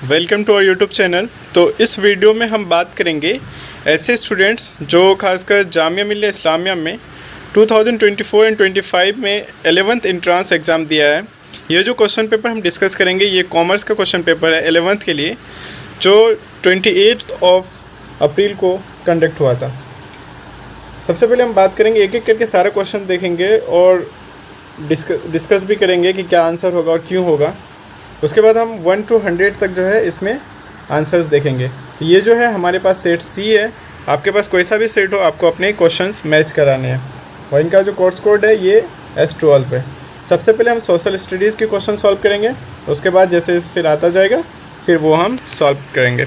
Welcome to our YouTube channel. तो इस video में हम बात करेंगे ऐसे स्टूडेंट्स जो खासकर जामिया मिल्लिया इस्लामिया में 2024 एंड 25 में 11th एंट्रेंस एग्ज़ाम दिया है। ये जो क्वेश्चन पेपर हम डिस्कस करेंगे ये कॉमर्स का क्वेश्चन पेपर है 11th के लिए, जो 28 अप्रैल को कंडक्ट हुआ था। सबसे पहले हम बात करेंगे, एक एक करके सारे क्वेश्चन देखेंगे और डिस्कस भी करेंगे कि क्या आंसर होगा और क्यों होगा। उसके बाद हम 1 to 100 तक जो है इसमें आंसर्स देखेंगे। तो ये जो है हमारे पास सेट सी है, आपके पास कोई सा भी सेट हो, आपको अपने क्वेश्चंस मैच कराने हैं और इनका जो कोर्स कोड है ये S12 पे। सबसे पहले हम सोशल स्टडीज़ के क्वेश्चन सॉल्व करेंगे, उसके बाद जैसे फिर आता जाएगा फिर वो हम सॉल्व करेंगे।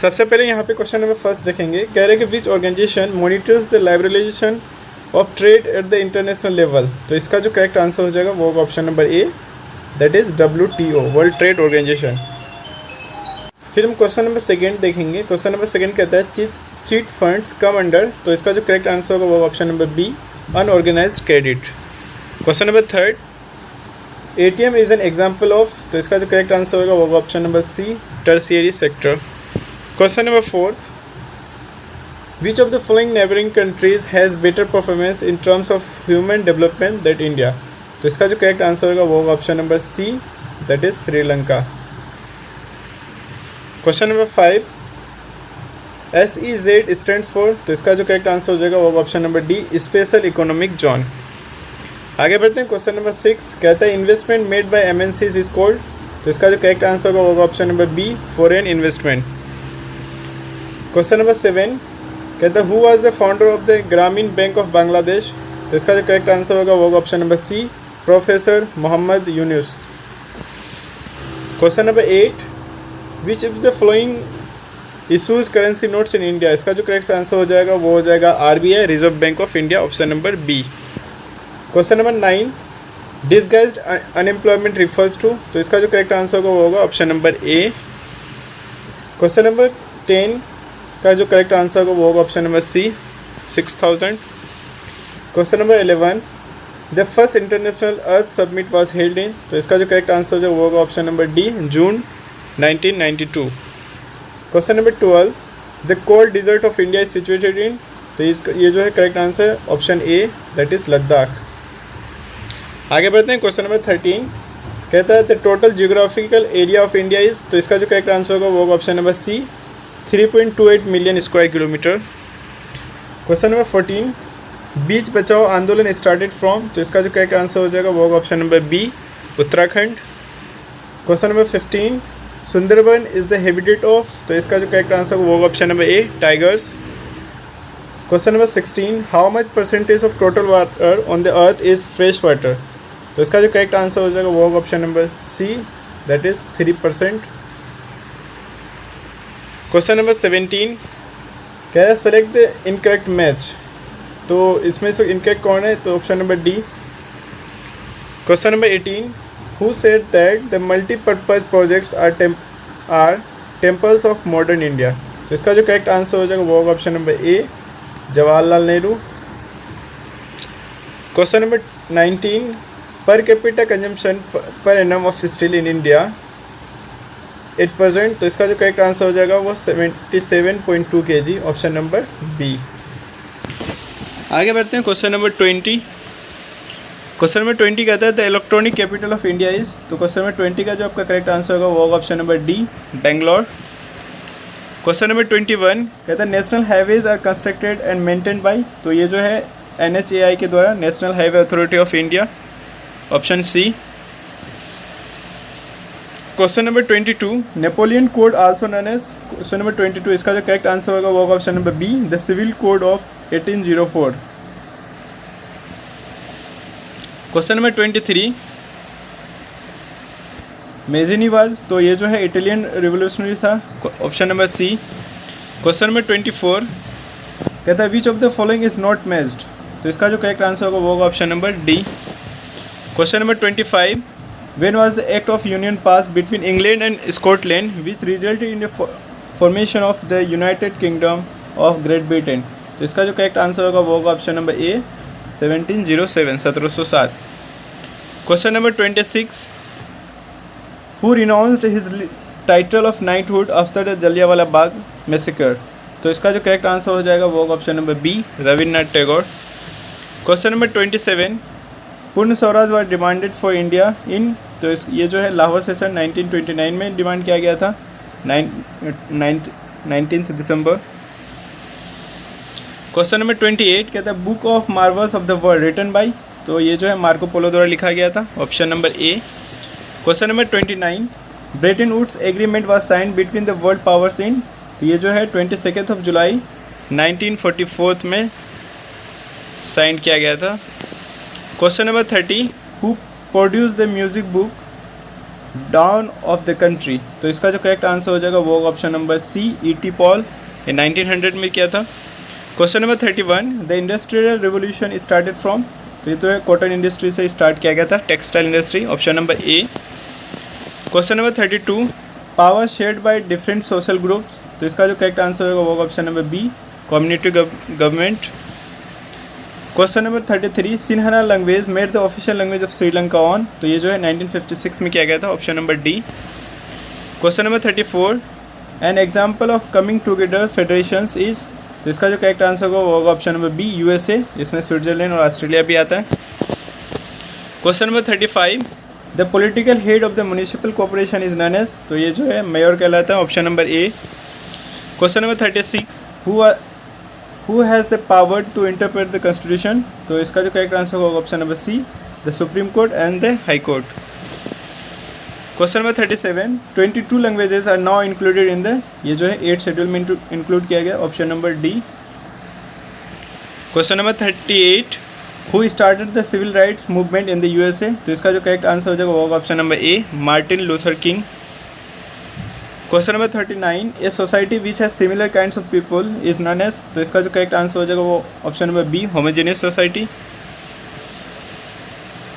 सबसे पहले यहाँ पे क्वेश्चन नंबर फर्स्ट देखेंगे। कह रहे हैं कि which organisation monitors the liberalisation of trade at the international level. तो इसका जो करेक्ट आंसर हो जाएगा वो option number A, that is WTO, world trade organisation. फिर हम क्वेश्चन नंबर सेकंड देखेंगे। क्वेश्चन नंबर सेकंड कहता है चीट फंड्स कम अंडर। तो इसका जो करेक्ट आंसर होगा वो option number B, unorganised credit. Question number third, ATM is an example of. तो इसका जो करेक्ट आंसर होगा वो option number C, tertiary sector. Question number fourth, which of the following neighbouring countries has better performance in terms of human development that India. तो इसका जो correct answer होगा वो option number C, that is Sri Lanka. Question number 5, SEZ stands for. तो इसका जो correct answer हो जाएगा वो option number D, special economic zone. आगे बढ़ते हैं। क्वेश्चन नंबर 6 कहता है investment made by MNCs is called. तो इसका जो करेक्ट आंसर होगा वो option number B, foreign investment. Question number 7 कहता है who was the founder of the Grameen Bank of Bangladesh. तो इसका जो करेक्ट आंसर होगा वो option number C, professor Mohammad Yunus. Question number 8, which of the following issues currency notes in India. इसका जो correct answer हो जाएगा वो हो जाएगा RBI, Reserve Bank of India, option number B. Question number 9, disguised unemployment refers to. तो इसका जो करेक्ट आंसर होगा वो होगा option number A. Question number 10 का जो करेक्ट आंसर होगा वो होगा option number C, 6000। Question number 11, the first international Earth Summit was held in. तो इसका जो करेक्ट आंसर जो होगा option number D, June 1992। Question number 12, the cold desert of India is situated in. तो ये जो है correct answer option A, that is Ladakh. आगे बढ़ते हैं। क्वेश्चन नंबर 13 कहता है the total geographical area of India is. तो इसका जो करेक्ट आंसर होगा वो होगा option number C, 3.28 million square kilometre. Question number 14, Beej Bachao Andolan started from. तो इसका जो करेक्ट आंसर हो जाएगा वो होगा option number B, Uttarakhand. Question number 15, Sundarban is the habitat of. तो इसका जो करेक्ट आंसर वो होगा option number A, tigers. Question number 16, how much percentage of total water on the earth is fresh water. तो इसका जो करेक्ट आंसर हो जाएगा वो होगा option number C, that is 3%। Question number 17 कह रहा है सेलेक्ट द इनकरेक्ट मैच। तो इसमें से इनकरेक्ट कौन है, तो option number D. Question number 18, who said that the multipurpose projects are temples of modern India. तो इसका जो करेक्ट आंसर हो जाएगा वो होगा option number A, Jawaharlal Nehru. Question number 19, per capita consumption per annum of steel in India 8%। तो इसका जो करेक्ट आंसर हो जाएगा वो 77.2 kg, ऑप्शन नंबर बी। आगे बढ़ते हैं। Question number 20। क्वेश्चन नंबर 20 कहता है the electronic capital of India is. तो क्वेश्चन नंबर 20 का जो आपका करेक्ट आंसर होगा वो होगा option number D, Bangalore. Question number 21 कहता है national highways are constructed and maintained by. तो ये जो है NHAI के द्वारा, National Highway Authority of India, option C. Question number 22, Napoleon code also known as. Question number 22 इसका जो करेक्ट आंसर होगा वो होगा option number B, the civil code of 1804। Question number 23, Mazzini was. तो ये जो है इटालियन रिवोल्यूशनरी था, option number C. Question number 24 कहता है which of the following is not matched. तो इसका जो करेक्ट आंसर होगा वो होगा option number D. Question number 25, when was the act of union passed between England and Scotland which resulted in the formation of the United Kingdom of Great Britain। तो इसका जो correct answer होगा वो होगा option number A, 1707, 1707। Question number 26, who renounced his title of knighthood after the Jallianwala Bagh massacre? तो इसका जो correct answer हो जाएगा वो option number B, Rabindranath Tagore. Question number 27, Purna Swaraj was demanded for India in? तो ये जो है लाहौर सेशन 1929 में डिमांड किया गया था, 19 दिसंबर। क्वेश्चन नंबर 28 कहता है book of marvels of the world written by? तो ये जो है मार्को पोलो द्वारा लिखा गया था, option number A. Question number 29, Bretton Woods agreement was signed between the world powers in? तो ये जो है 22 जुलाई 1944 में साइन किया गया था। Question number 30, who produce the music book down of the country? तो इसका जो करेक्ट आंसर हो जाएगा वो ऑप्शन नंबर सी, E.T. पॉल, ये 1900 में किया था। Question number 31, the industrial revolution started from? तो ये तो है कॉटन इंडस्ट्री से स्टार्ट किया गया था, textile industry, option number A. Question number 32, power shared by different social groups? तो इसका जो करेक्ट आंसर होगा वो option number B, community government. Question number 33, Sinhala language made the official language of Sri Lanka on? तो ये जो है 1956 में किया गया था, option number D. Question number 34, an example of coming together federations is? तो इसका जो करेक्ट आंसर होगा वो ऑप्शन नंबर बी, USA, इसमें स्विट्जरलैंड और ऑस्ट्रेलिया भी आता है। Question number 35, the political head of the municipal corporation is known as? तो ये जो है मेयर कहलाता है, option number A. Question number 36, who has the power to interpret the constitution? तो इसका जो करेक्ट आंसर होगा option number C, the supreme court and the high court. Question number 37, 22 languages are now included in the? ये जो है 8 schedule में include किया गया, option number D. Question number 38, who started the civil rights movement in the USA? तो इसका जो correct answer हो जाएगा वो option number A, Martin Luther King. Question number 39, a society which has similar kinds of people is known as? तो इसका जो correct answer हो जाएगा वो option number B, homogeneous society.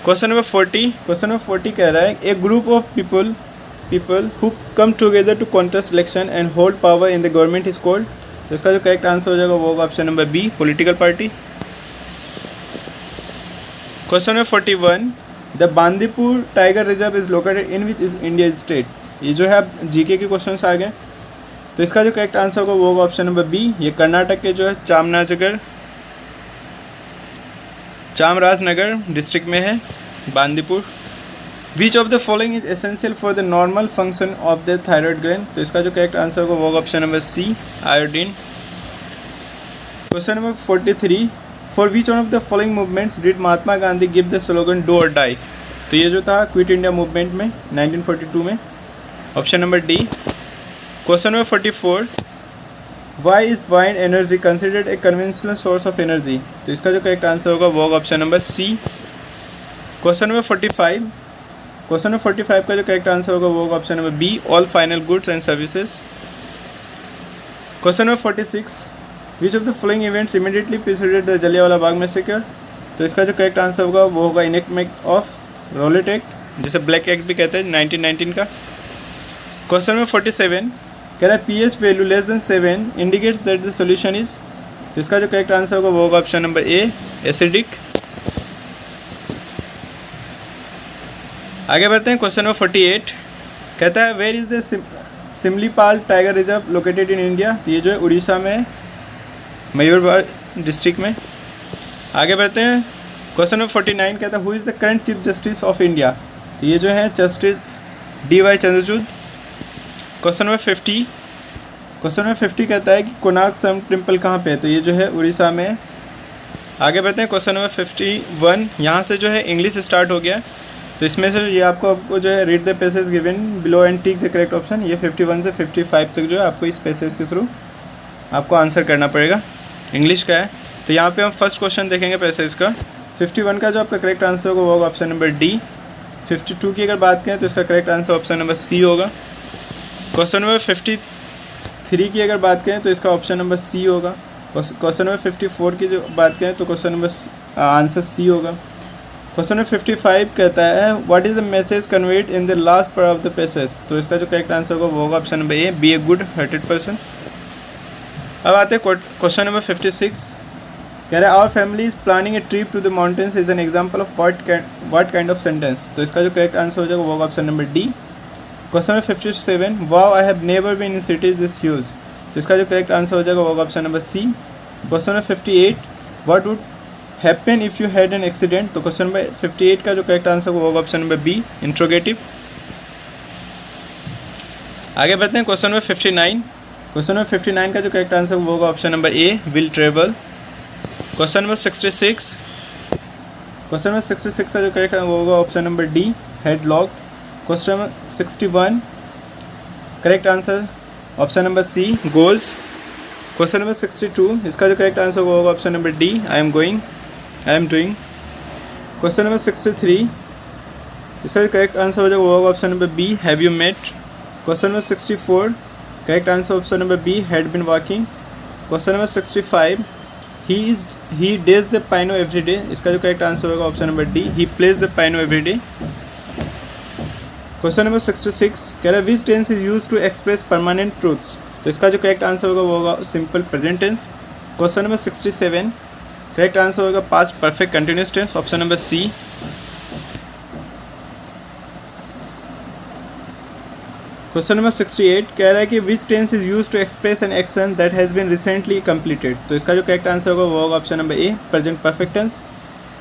Question number 40 कह रहा है a group of people who come together to contest election and hold power in the government is called? तो इसका जो करेक्ट आंसर हो जाएगा वो option number B, political party. Question number 41, the Bandipur tiger reserve is located in which is India state? ये जो है अब जीके के क्वेश्चन आ गए, तो इसका जो करेक्ट आंसर होगा वो ऑप्शन नंबर बी, ये कर्नाटक के जो है चामराजनगर डिस्ट्रिक्ट में है Bandipur. Which of the following is essential for the normal function of the thyroid gland? तो इसका जो करेक्ट आंसर होगा वो option number C, iodine. Question number 43, for which one of the following movements did Mahatma Gandhi give the slogan do or die? तो ये जो था quit India movement में 1942 में, option number D. Question number 44, why is wind energy considered a conventional source of energy? तो इसका जो correct answer होगा वो option number C. Question number 45 का जो करेक्ट आंसर होगा वो option number B, all final goods and services. Question number 46, which of the following events immediately preceded the Jallianwala Bagh massacre? तो इसका जो करेक्ट आंसर होगा वो होगा इनेक्टमेंट ऑफ रॉलेट एक्ट, जिसे ब्लैक एक्ट भी कहते हैं, 1919 का। क्वेश्चन नंबर 47, कह रहा है pH value less than 7 indicates that the solution is? तो इसका जो करेक्ट आंसर होगा वो होगा ऑप्शन नंबर ए, एसिडिक। आगे बढ़ते हैं, क्वेश्चन नंबर 48 कहता है where is the Similipal tiger reserve located in India? तो ये जो है उड़ीसा में है, मयूरभंज डिस्ट्रिक्ट में। आगे बढ़ते हैं, क्वेश्चन नंबर 49 कहता है who is the current chief justice of India? तो ये जो है justice D.Y. Chandrachud. Question number 50 कहता है कि कोणार्क सन टेम्पल कहाँ पे है? तो ये जो है उड़ीसा में। आगे बढ़ते हैं, क्वेश्चन नंबर 51, यहाँ से जो है इंग्लिश स्टार्ट हो गया, तो इसमें से ये आपको जो है read the passage given below and tick the correct option. ये 51 से 55 तक जो है आपको इस पैसेज के थ्रू आपको आंसर करना पड़ेगा, इंग्लिश का है। तो यहाँ पे हम फर्स्ट क्वेश्चन देखेंगे पैसेज का। 51 का जो आपका करेक्ट आंसर होगा वो होगा ऑप्शन नंबर डी। 52 की अगर बात करें तो इसका correct answer option number C होगा। क्वेश्चन नंबर 53 की अगर बात करें तो इसका ऑप्शन नंबर सी होगा। क्वेश्चन नंबर 54 की जो बात करें तो क्वेश्चन नंबर आंसर सी होगा। क्वेश्चन नंबर 55 कहता है what is the message conveyed in the last part of the passage? तो इसका जो करेक्ट आंसर होगा वो होगा option number A, be a good hearted person. अब आते हैं क्वेश्चन नंबर 56, कह रहा है our family is planning a trip to the mountains is an example of what kind of sentence? तो इसका जो करेक्ट आंसर हो जाएगा वो होगा option number D, question number 57, wow I have never been in cities this huge, तो इसका जो करेक्ट आंसर हो जाएगा वो होगा option number C. Question number 58, what would happen if you had an accident, तो क्वेश्चन नंबर 58 का जो करेक्ट आंसर होगा ऑप्शन नंबर बी, इंट्रोगेटिव। आगे बढ़ते हैं क्वेश्चन नंबर 59। क्वेश्चन नंबर 59 का जो करेक्ट आंसर वो होगा option number A, will travel. Question number 66, question number 66 का जो करेक्ट वो होगा option number D, headlock. Question number 61, correct answer option number C, goals. Question number 62, इसका जो करेक्ट आंसर होगा option number D, I am doing. Question number 63, इसका जो correct answer हो जाएगा वो होगा option number B, have you met. Question number 64, correct answer option number B, had been walking. Question number 65, he days the piano every day, इसका जो correct answer होगा option number D, he plays the piano every day. Question number 66, कह रहा है which tense is use to express permanent truths, तो इसका जो correct answer होगा वो होगा simple present tense. Question number 67, correct answer होगा past perfect continuous tense, option number C. Question number 68, कह रहा है कि which tense is use to express an action that has been recently completed, तो इसका जो करेक्ट आंसर होगा वो होगा option number A, present perfect tense.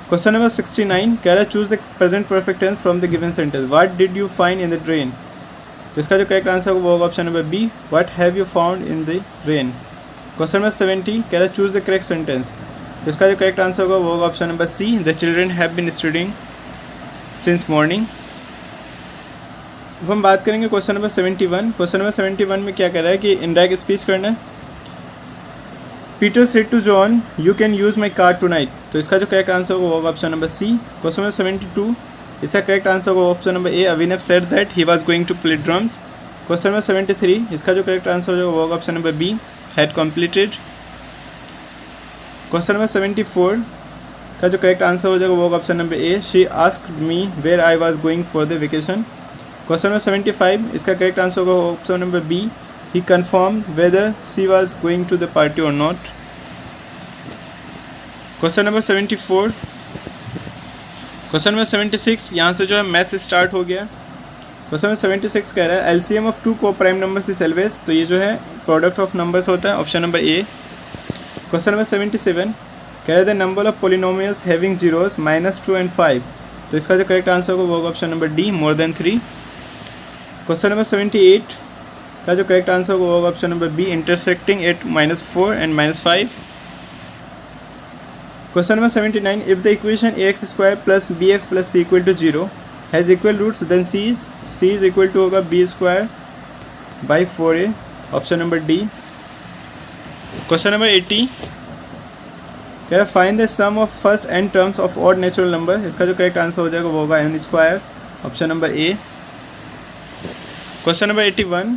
Question number 69, कह रहा है choose the present perfect tense from the given sentence, what did you find in the drain, तो इसका जो करेक्ट आंसर होगा वो होगा option number B, what have you found in the rain. Question number 70, कह रहा है चूज द करेक्ट सेंटेंस, तो इसका जो करेक्ट आंसर होगा वो होगा option number C, the children have been studying since morning. अब हम बात करेंगे क्वेश्चन नंबर 71। क्वेश्चन नंबर 71 में क्या कर रहा है कि इनडायरेक्ट स्पीच करना है। Peter said to John, you can use my car tonight, तो इसका जो करेक्ट आंसर होगा option number C. Question number 72, इसका करेक्ट आंसर होगा option number A, Abhinav said that he was going to play drums. Question number 73, इसका जो correct answer होगा option number B, had completed. Question number 74 का जो correct answer हो जाएगा वो होगा option number A, she asked me where I was going for the vacation. Question number 75, इसका करेक्ट आंसर होगा option number B, he confirm whether she was going to the party और not. Question number 74, question number 76, यहाँ से जो है math start हो गया। Question number 76 कह रहा है एलसीएम ऑफ टू को प्राइम नंबर्स इज ऑलवेज, तो ये जो है प्रोडक्ट ऑफ नंबर्स होता है, option number A. Question number 77 कह रहा है the number of polynomials having zeros -2 and 5, तो इसका जो करेक्ट आंसर होगा वो होगा option number D, more than 3। Question number 78 का जो करेक्ट आंसर होगा वो होगा option number B, intersecting at -4 and -5। Question number 79, if the equation ax² + bx + c = 0 has equal roots then c is equal to होगा b²/4a, option number D. Question number 80 कह रहा है find the sum of first n terms of odd natural number, इसका जो correct answer हो जाएगा वो होगा n², option number A. Question number 81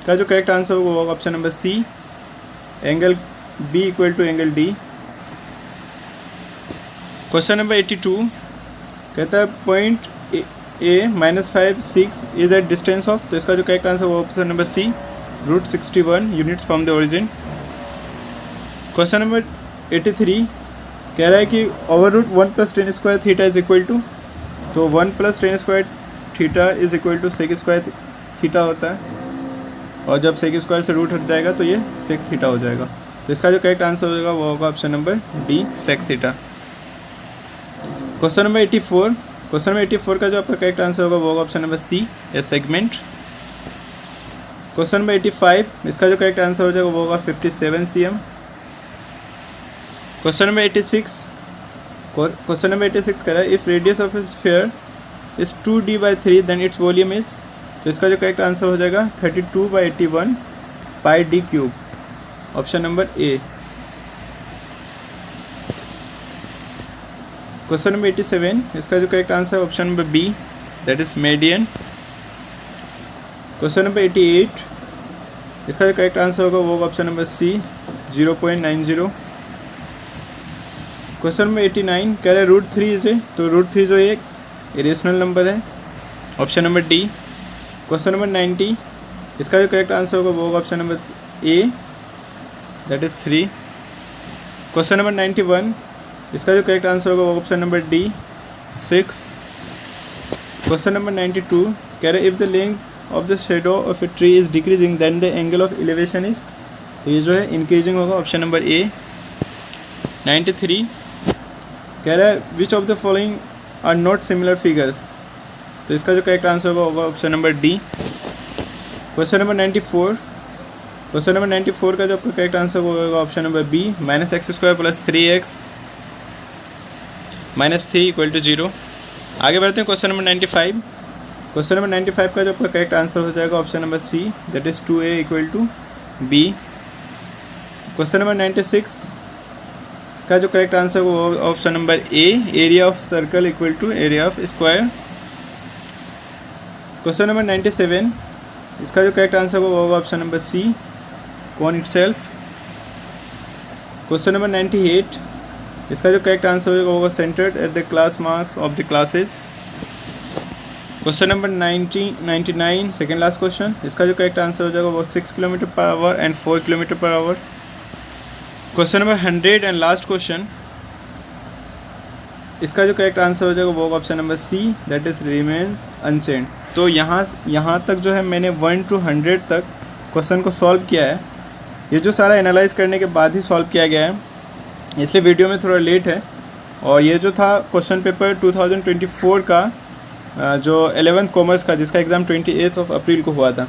का जो करेक्ट आंसर होगा वो होगा option number C, angle B equal to angle D. Question number 82 कहता है point A -5, 6 is at distance of, तो इसका जो करेक्ट आंसर होगा option number C, √61 units from the origin. Question number 83 कह रहा है कि √1 + tan² theta is equal to, तो 1 + tan² theta is equal to sec² theta होता है, और जब sec² से रूट हट जाएगा तो ये sec थीटा हो जाएगा, तो इसका जो करेक्ट आंसर होगा वो होगा option number D, sec theta. Question number 84, question number 84 का जो आपका करेक्ट आंसर होगा वो होगा option number C, A segment. Question number 85, इसका जो करेक्ट आंसर हो जाएगा वो होगा 57 cm। Question number 86, question number 86 कह रहा है if radius of a sphere is 2d/3 then it's volume is, तो इसका जो करेक्ट आंसर हो जाएगा 32/81 πd³, option number A. Question number 87, इसका जो करेक्ट आंसर है option number B, that is median. Question number 88, इसका जो करेक्ट आंसर होगा वो होगा option number C, 0.90। Question number 89 कह रहा है √3 इज ए, तो √3 जो एक इरेशनल नंबर है, option number D. Question number 90, इसका जो करेक्ट आंसर होगा वो होगा option number A, that is 3। Question number 91, इसका जो करेक्ट आंसर होगा वो option number D, 6। Question number 92 कह रहे if the length of the shadow of a tree is decreasing then the angle of elevation is, तो ये जो है इंक्रीजिंग होगा, ऑप्शन नंबर ए। 93 कह रहा है which of the following are not similar figures, तो इसका जो करेक्ट आंसर होगा option number D. Question number 94, question number 94 का जो आपका करेक्ट आंसर होगा option number B, -x² + 3x - 3 = 0। आगे बढ़ते हैं क्वेश्चन नंबर 95। क्वेश्चन नंबर 95 का जो आपका करेक्ट आंसर हो जाएगा option number C, that is 2a = b। Question number 96 का जो करेक्ट आंसर होगा option number A, area of circle = area of square. Question number 97 इसका जो करेक्ट आंसर होगा option number C, cone itself. Question number 98 इसका जो correct answer होगा centred at the class marks of the classes. Question number 99 second last question, इसका जो correct answer हो जाएगा वो 6 km/h and 4 km/h। Question number 100 and last question, इसका जो करेक्ट आंसर हो जाएगा वो option number C, that is remains unchanged. तो यहाँ तक जो है मैंने 1 to 100 तक क्वेश्चन को सॉल्व किया है। ये जो सारा एनालाइज करने के बाद ही सॉल्व किया गया है, इसलिए वीडियो में थोड़ा लेट है। और ये जो था क्वेश्चन पेपर 2024 का जो 11th कॉमर्स का, जिसका एग्ज़ाम 28 अप्रैल को हुआ था।